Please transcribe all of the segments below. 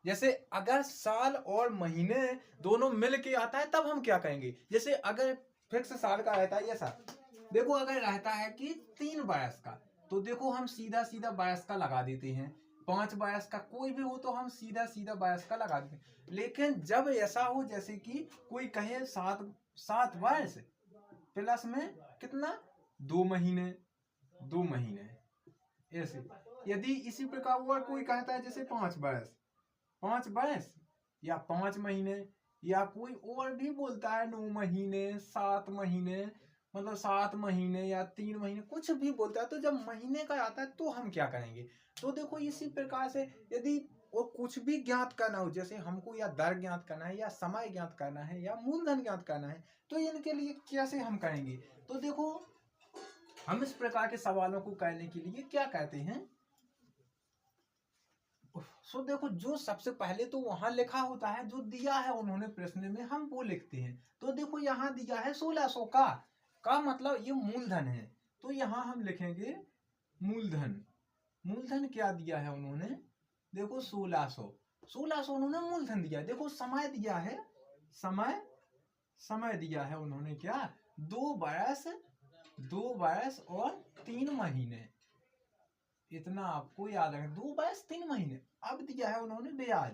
जैसे अगर साल और महीने दोनों मिल के आता है तब हम क्या कहेंगे। जैसे अगर फिक्स साल का रहता है ऐसा, देखो अगर रहता है कि 3 बरस का, तो देखो हम सीधा सीधा बरस का लगा देते हैं। 5 बरस का कोई भी हो तो हम सीधा सीधा बरस का लगा देते हैं। लेकिन जब ऐसा हो जैसे कि कोई कहे 7 वर्ष प्लस में कितना, 2 महीने, 2 महीने ऐसे। यदि इसी प्रकार और कोई कहता है जैसे 5 बरस, 5 बरस या 5 महीने, या कोई और भी बोलता है 9 महीने, 7 महीने, मतलब 7 महीने या 3 महीने, कुछ भी बोलता है। तो जब महीने का आता है तो हम क्या करेंगे। तो देखो इसी प्रकार से यदि वो कुछ भी ज्ञात करना हो, जैसे हमको या दर ज्ञात करना है या समय ज्ञात करना है या मूलधन ज्ञात करना है, तो इनके लिए कैसे हम करेंगे। तो देखो हम इस प्रकार के सवालों को करने के लिए क्या कहते हैं। सो देखो जो सबसे पहले तो वहां लिखा होता है, जो दिया है उन्होंने प्रश्न में, हम वो लिखते हैं। तो देखो यहाँ दिया है 1600 का मतलब ये मूलधन है। तो यहाँ हम लिखेंगे मूलधन। मूलधन क्या दिया है उन्होंने, देखो 1600, 1600 उन्होंने मूलधन दिया है। देखो समय दिया है, समय, समय दिया है उन्होंने क्या, 2 बरस, 2 बरस और 3 महीने। इतना आपको याद रखें, 2 बरस 3 महीने। अब दिया है उन्होंने ब्याज,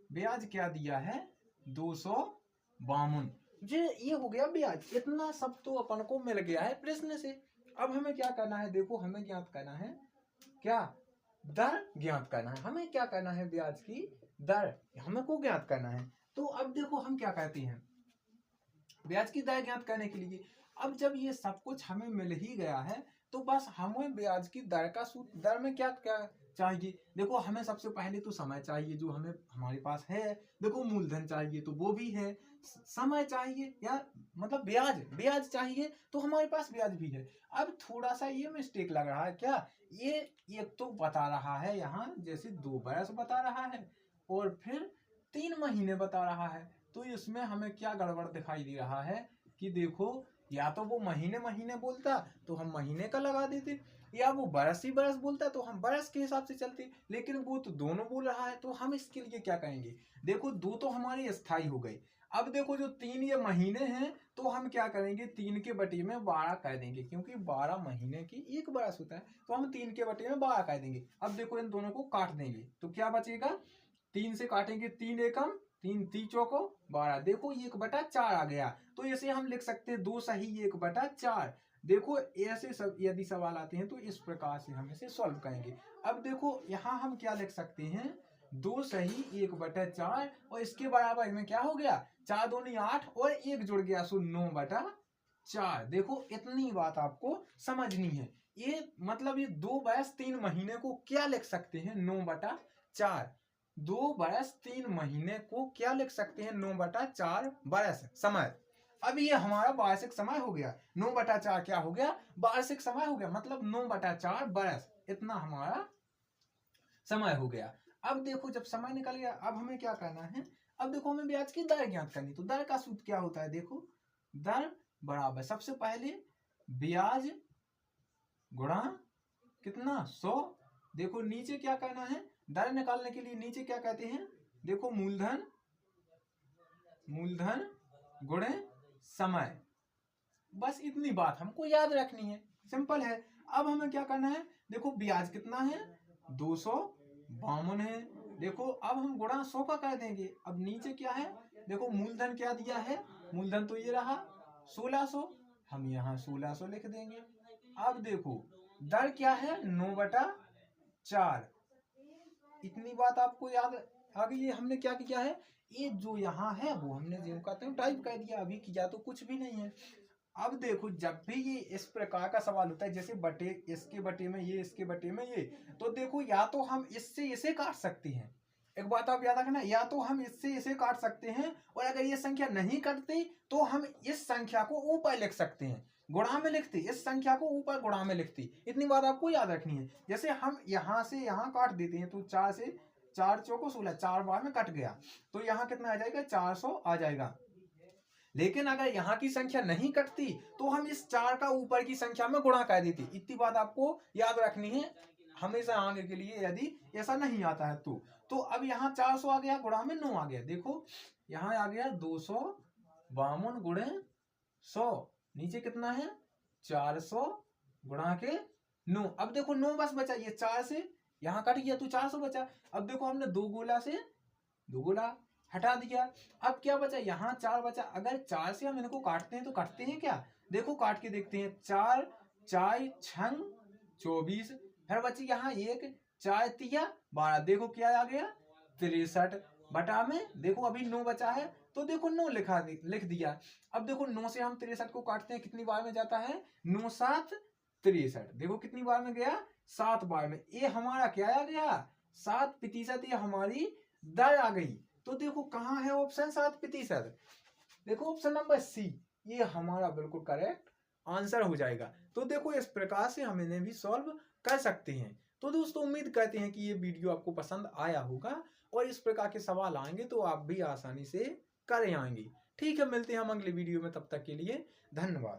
ब्याज क्या दिया है, 252। ये हो गया ब्याज। इतना सब तो अपन को मिल गया है प्रश्न से। अब हमें क्या करना है, देखो हमें ज्ञात करना है क्या, दर ज्ञात करना है। हमें क्या करना है, ब्याज की दर हमको ज्ञात करना है। तो अब देखो हम क्या कहते हैं, ब्याज की दर ज्ञात करने के लिए, अब जब ये सब कुछ हमें मिल ही गया है तो बस हमें ब्याज की दर का सूत्र, दर में क्या क्या चाहिए। देखो हमें सबसे पहले तो समय चाहिए जो हमें हमारे पास है। देखो मूलधन चाहिए तो वो भी है, समय चाहिए या मतलब ब्याज, ब्याज चाहिए तो हमारे पास ब्याज भी है। अब थोड़ा सा ये मिस्टेक लग रहा है क्या, ये एक तो बता रहा है यहाँ जैसे 2 बरस बता रहा है और फिर 3 महीने बता रहा है। तो इसमें हमें क्या गड़बड़ दिखाई दे रहा है कि देखो या तो वो महीने महीने बोलता तो हम महीने का लगा देते, या वो बरस ही बरस बोलता तो हम बरस के हिसाब से चलते। लेकिन वो तो दोनों बोल रहा है, तो हम इसके लिए क्या कहेंगे। देखो दो तो हमारे स्थायी हो गए। अब देखो जो 3 ये महीने हैं तो हम क्या करेंगे, 3 के बटे में 12 कर देंगे, क्योंकि 12 महीने की 1 बरस होता है। तो हम 3 के बटे में 12 कर देंगे। अब देखो इन दोनों को काट देंगे तो क्या बचेगा, 3 से काटेंगे 3 एकम 3 ती चौको 12। देखो 1/4 आ गया। तो इसे हम लिख सकते हैं 2 सही 1/4। देखो ऐसे सब यदि सवाल आते हैं तो इस प्रकार से हम इसे सॉल्व करेंगे। अब देखो यहाँ हम क्या लिख सकते हैं, 2 सही 1/4 और इसके बराबर में क्या हो गया, 4 दूनी 8 और 1 जुड़ गया सो 9/4। देखो इतनी बात आपको समझनी है। ये मतलब ये 2 बरस 3 महीने को क्या लिख सकते हैं, 9/4। 2 बरस 3 महीने को क्या लिख सकते हैं, 9/4 बरस समय। अब ये हमारा वार्षिक समय हो गया, 9/4 क्या हो गया, वार्षिक समय हो गया। मतलब 9/4 बरस, इतना हमारा समय हो गया। अब देखो जब समय निकल गया, अब हमें क्या करना है, अब देखो हमें ब्याज की दर ज्ञात करनी। तो दर का सूत्र क्या होता है, देखो दर बराबर सबसे पहले ब्याज गुणा कितना 100। देखो नीचे क्या करना है, दर निकालने के लिए नीचे क्या कहते हैं, देखो मूलधन, मूलधन गुणे समय। बस इतनी बात हमको याद रखनी है, सिंपल है। अब हमें क्या करना है, देखो ब्याज कितना है, 252 है। देखो अब हम गुणा 100 का कर देंगे। अब नीचे क्या है, देखो मूलधन क्या दिया है, मूलधन तो ये रहा 1600, हम यहाँ 1600 लिख देंगे। अब देखो दर क्या है, 9/4। इतनी बात आपको याद आ गई। ये हमने क्या किया है, ये जो यहाँ है वो हमने जो कहते हैं टाइप कर दिया, अभी किया तो कुछ भी नहीं है। अब देखो जब भी ये इस प्रकार का सवाल होता है, जैसे बटे इसके बटे में ये, इसके बटे में ये, तो देखो या तो हम इससे इसे काट सकते हैं। एक बात आप याद रखना, या तो हम इससे इसे काट सकते हैं, और अगर ये संख्या नहीं कटती तो हम इस संख्या को ऊपर लिख सकते हैं, गुणा में लिखती, इस संख्या को ऊपर गुणा में लिखती। इतनी बात आपको याद रखनी है। जैसे हम यहाँ से यहाँ काट देते हैं तो 4 से 4 चौको 16, 4 बार में कट गया, तो यहाँ कितना आ जाएगा, 400 आ जाएगा। लेकिन अगर यहाँ की संख्या नहीं कटती तो हम इस 4 का ऊपर की संख्या में गुणा कर देते। इतनी बात आपको याद रखनी है। हमेशा आगे के लिए यदि ऐसा नहीं आता है तो अब यहाँ 400 आ गया गुणा में 9 आ गया। देखो यहाँ आ गया 252 गुणे 100, नीचे कितना है 400 गुणा के 9। अब देखो 9 बस बचा, ये 4 से यहाँ कट गया तो 400 बचा। अब देखो हमने 2 गोला से 2 गोला हटा दिया। अब क्या बचा, यहाँ 4 बचा। अगर 4 से हम इनको काटते हैं तो काटते हैं क्या, देखो काट के देखते हैं। 4 4 छंग 24, फिर बची यहाँ 1 4 तिया 12, देखो क्या आ गया 63 बटा में देखो अभी 9 बचा है तो देखो 9 लिख दिया। अब देखो 9 से हम 63 को काटते हैं, कितनी बार में जाता है 9 7 63, देखो कितनी बार में गया 7 बार में। ये हमारा क्या आ गया 7%, ये हमारी दर आ गई। तो देखो कहाँ है ऑप्शन 7%, देखो ऑप्शन नंबर सी, ये हमारा बिल्कुल करेक्ट आंसर हो जाएगा। तो देखो इस प्रकार से हम इन्हें भी सॉल्व कर सकते हैं। तो दोस्तों उम्मीद करते हैं कि ये वीडियो आपको पसंद आया होगा और इस प्रकार के सवाल आएंगे तो आप भी आसानी से कर आएंगे। ठीक है, मिलते हैं हम अगले वीडियो में, तब तक के लिए धन्यवाद।